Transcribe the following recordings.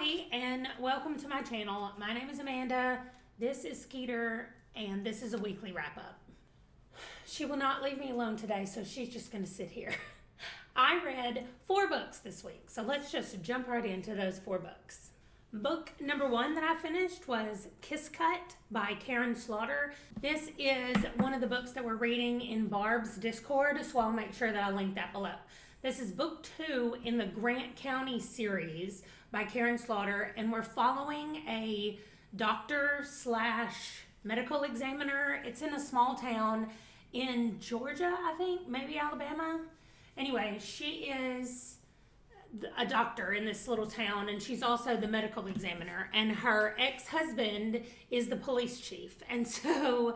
Hi, and welcome to my channel. My name is Amanda. This is Skeeter, and this is a weekly wrap-up. She will not leave me alone today, so she's just going to sit here. I read 4 books this week, so let's just jump right into those 4 books. Book number 1 that I finished was Kisscut by Karin. This is one of the books that we're reading in Barb's Discord, so I'll make sure that I link that below. This is book 2 in the Grant County series by Karin, and we're following a doctor / medical examiner. It's in a small town in Georgia, I think, maybe Alabama. Anyway, she is a doctor in this little town, and she's also the medical examiner, and her ex-husband is the police chief. And so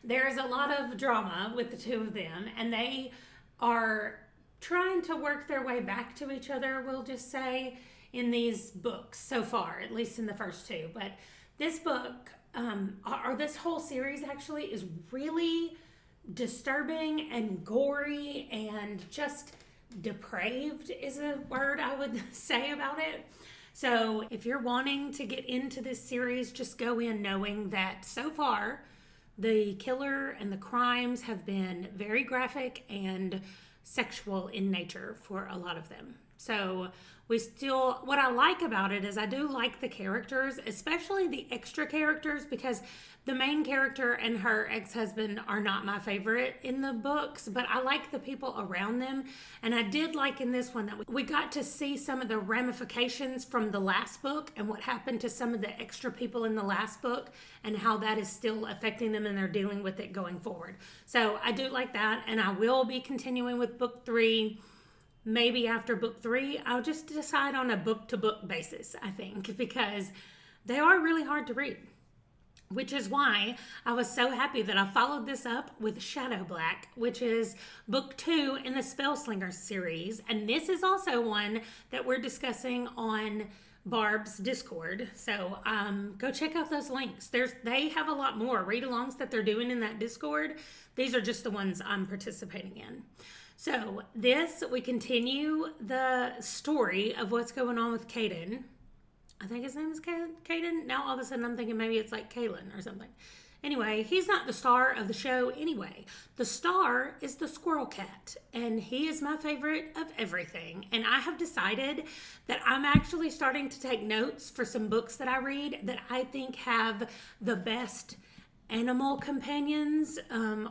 there's a lot of drama with the two of them, and they are trying to work their way back to each other, we'll just say, in these books so far, at least in the first 2. But this book, or this whole series actually, is really disturbing and gory and just depraved is a word I would say about it. So if you're wanting to get into this series, just go in knowing that so far the killer and the crimes have been very graphic and sexual in nature for a lot of them. So what I like about it is I do like the characters, especially the extra characters, because the main character and her ex-husband are not my favorite in the books, but I like the people around them. And I did like in this one that we got to see some of the ramifications from the last book and what happened to some of the extra people in the last book and how that is still affecting them and they're dealing with it going forward. So I do like that, and I will be continuing with book 3. Maybe after book 3, I'll just decide on a book-to-book basis, I think, because they are really hard to read, which is why I was so happy that I followed this up with Shadowblack, which is book 2 in the Spellslinger series. And this is also one that we're discussing on Barb's Discord. So go check out those links. They have a lot more read-alongs that they're doing in that Discord. These are just the ones I'm participating in. So we continue the story of what's going on with Karin. I think his name is Kaden. Now all of a sudden I'm thinking maybe it's like Kaylin or something. Anyway, he's not the star of the show anyway. The star is the Squirrel Cat, and he is my favorite of everything. And I have decided that I'm actually starting to take notes for some books that I read that I think have the best animal companions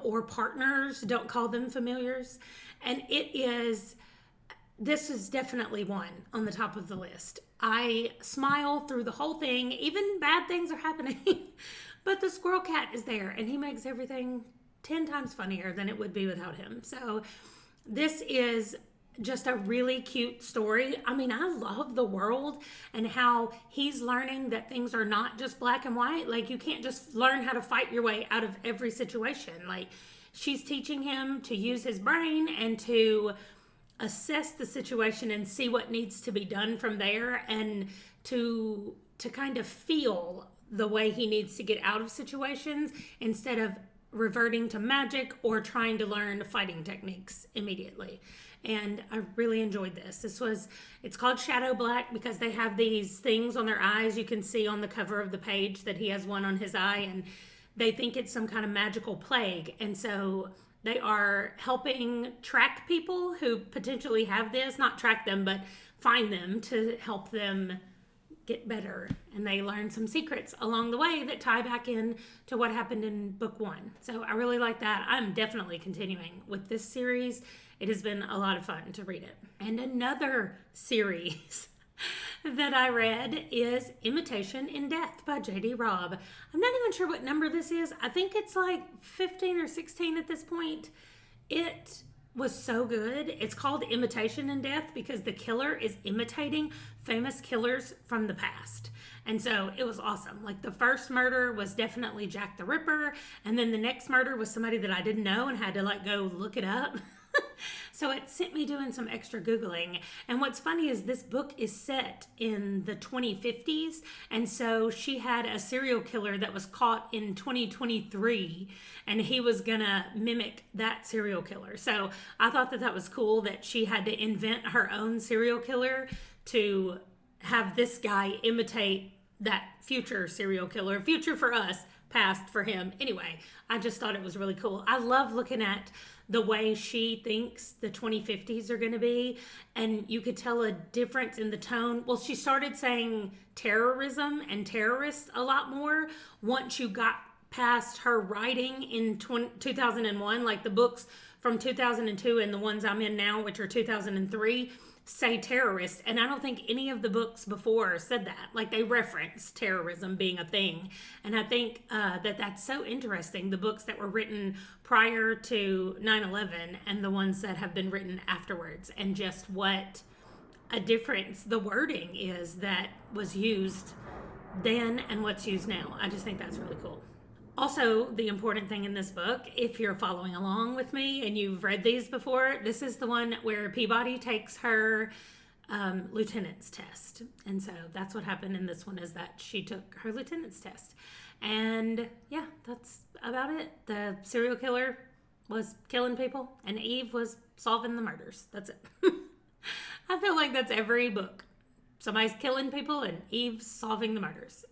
or partners. Don't call them familiars. And this is definitely one on the top of the list. I smile through the whole thing, even bad things are happening, but the Squirrel Cat is there and he makes everything 10 times funnier than it would be without him. So this is just a really cute story. I mean, I love the world and how he's learning that things are not just black and white. Like, you can't just learn how to fight your way out of every situation. Like, she's teaching him to use his brain and to assess the situation and see what needs to be done from there, and to kind of feel the way he needs to get out of situations instead of reverting to magic or trying to learn fighting techniques immediately. And I really enjoyed this. It's called Shadowblack because they have these things on their eyes. You can see on the cover of the page that he has one on his eye, and they think it's some kind of magical plague. And so they are helping track people who potentially have this, not track them, but find them to help them get better. And they learn some secrets along the way that tie back in to what happened in book 1. So I really like that. I'm definitely continuing with this series. It has been a lot of fun to read it. And another series that I read is Imitation in Death by J.D. Robb. I'm not even sure what number this is. I think it's like 15 or 16 at this point. It was so good. It's called Imitation in Death because the killer is imitating famous killers from the past. And so it was awesome. Like, the first murder was definitely Jack the Ripper, and then the next murder was somebody that I didn't know and had to go look it up. So it sent me doing some extra Googling. And what's funny is this book is set in the 2050s. And so she had a serial killer that was caught in 2023, and he was gonna mimic that serial killer. So I thought that was cool that she had to invent her own serial killer to have this guy imitate that future serial killer, future for us, past for him. Anyway, I just thought it was really cool. I love looking at the way she thinks the 2050s are going to be, and you could tell a difference in the tone. Well, she started saying terrorism and terrorists a lot more once you got past her writing in 2001, like the books from 2002 and the ones I'm in now, which are 2003, say terrorist. And I don't think any of the books before said that. Like, they reference terrorism being a thing. And I think that's so interesting, the books that were written prior to 9/11 and the ones that have been written afterwards, and just what a difference the wording is that was used then and what's used now. I just think that's really cool. Also, the important thing in this book, if you're following along with me and you've read these before, this is the one where Peabody takes her lieutenant's test. And so that's what happened in this one, is that she took her lieutenant's test. And yeah, that's about it. The serial killer was killing people and Eve was solving the murders. That's it. I feel like that's every book. Somebody's killing people and Eve's solving the murders.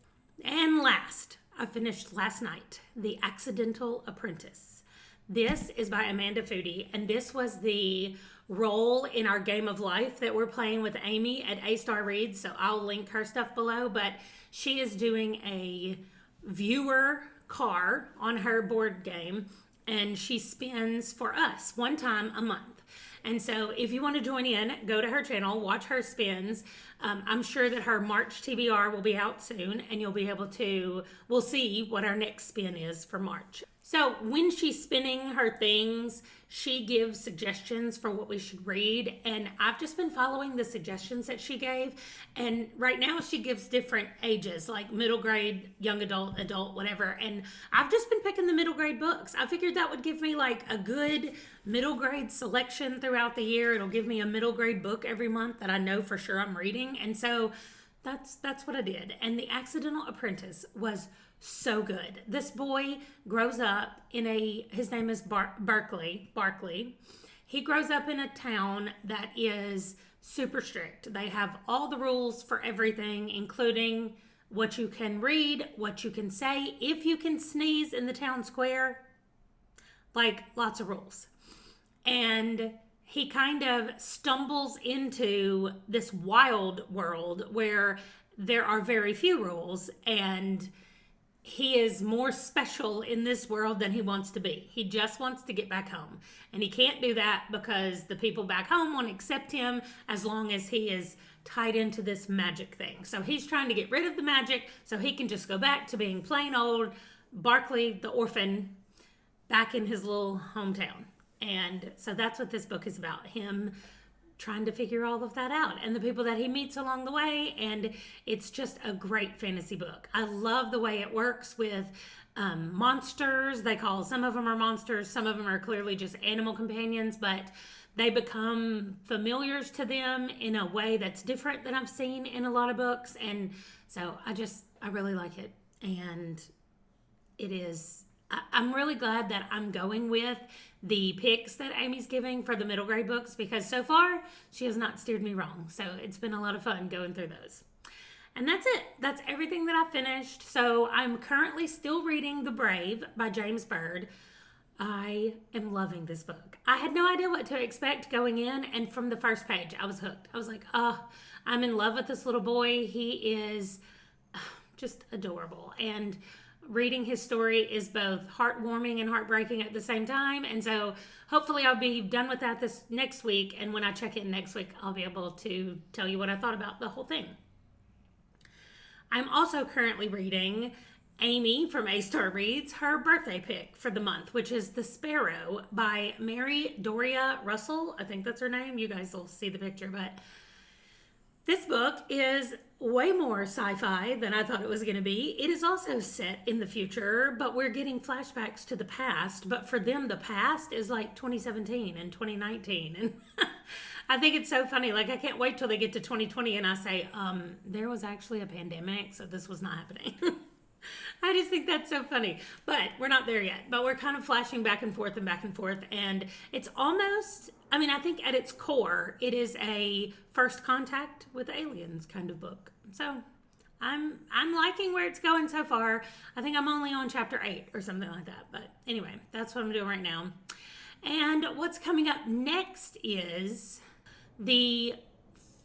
And last, I finished last night, The Accidental Apprentice. This is by Amanda Foody, and this was the role in our game of life that we're playing with Amy at A-Star Reads, so I'll link her stuff below, but she is doing a viewer car on her board game, and she spins for us one time a month. And so if you want to join in, go to her channel, watch her spins. I'm sure that her March TBR will be out soon, and you'll be able to, we'll see what our next spin is for March. So when she's spinning her things, she gives suggestions for what we should read, and I've just been following the suggestions that she gave, and right now she gives different ages, like middle grade, young adult, adult, whatever, and I've just been picking the middle grade books. I figured that would give me like a good middle grade selection throughout the year. It'll give me a middle grade book every month that I know for sure I'm reading, and so that's what I did. And The Accidental Apprentice was so good. This boy grows up in his name is Barkley. He grows up in a town that is super strict. They have all the rules for everything, including what you can read, what you can say, if you can sneeze in the town square, like lots of rules. And he kind of stumbles into this wild world where there are very few rules, and he is more special in this world than he wants to be. He just wants to get back home. And he can't do that because the people back home won't accept him as long as he is tied into this magic thing. So he's trying to get rid of the magic so he can just go back to being plain old Barkley, the orphan, back in his little hometown. And so that's what this book is about, him trying to figure all of that out and the people that he meets along the way. And it's just a great fantasy book. I love the way it works with monsters. Some of them are monsters, some of them are clearly just animal companions, but they become familiars to them in a way that's different than I've seen in a lot of books. And so I really like it. And I'm really glad that I'm going with the picks that Amy's giving for the middle grade books, because so far she has not steered me wrong. So it's been a lot of fun going through those. And that's it. That's everything that I finished. So I'm currently still reading The Brave by James Bird. I am loving this book. I had no idea what to expect going in, and from the first page I was hooked. I was like, I'm in love with this little boy. He is just adorable. And reading his story is both heartwarming and heartbreaking at the same time. And so hopefully I'll be done with that this next week. And when I check in next week, I'll be able to tell you what I thought about the whole thing. I'm also currently reading Amy from A-Star Reads, her birthday pick for the month, which is The Sparrow by Mary Doria Russell. I think that's her name. You guys will see the picture, but this book is way more sci-fi than I thought it was going to be. It is also set in the future, but we're getting flashbacks to the past. But for them, the past is like 2017 and 2019. And I think it's so funny. Like, I can't wait till they get to 2020 and I say, there was actually a pandemic, so this was not happening. I just think that's so funny. But we're not there yet. But we're kind of flashing back and forth and back and forth. And it's almost, I mean, I think at its core, it is a first contact with aliens kind of book. So I'm liking where it's going so far. I think I'm only on chapter 8 or something like that. But anyway, that's what I'm doing right now. And what's coming up next is the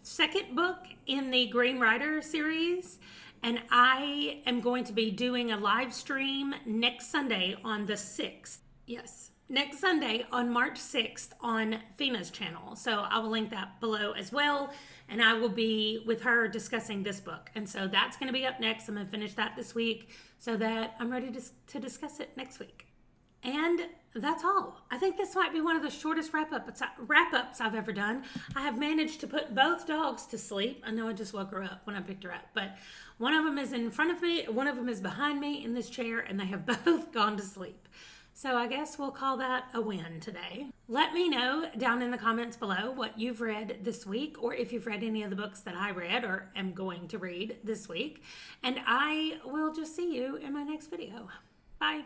second book in the Green Rider series. And I am going to be doing a live stream next Sunday on the 6th. Yes, next Sunday on March 6th on Fina's channel. So I will link that below as well. And I will be with her discussing this book. And so that's going to be up next. I'm going to finish that this week so that I'm ready to discuss it next week. And that's all. I think this might be one of the shortest wrap-ups I've ever done. I have managed to put both dogs to sleep. I know I just woke her up when I picked her up, but one of them is in front of me, one of them is behind me in this chair, and they have both gone to sleep. So I guess we'll call that a win today. Let me know down in the comments below what you've read this week, or if you've read any of the books that I read or am going to read this week. And I will just see you in my next video. Bye.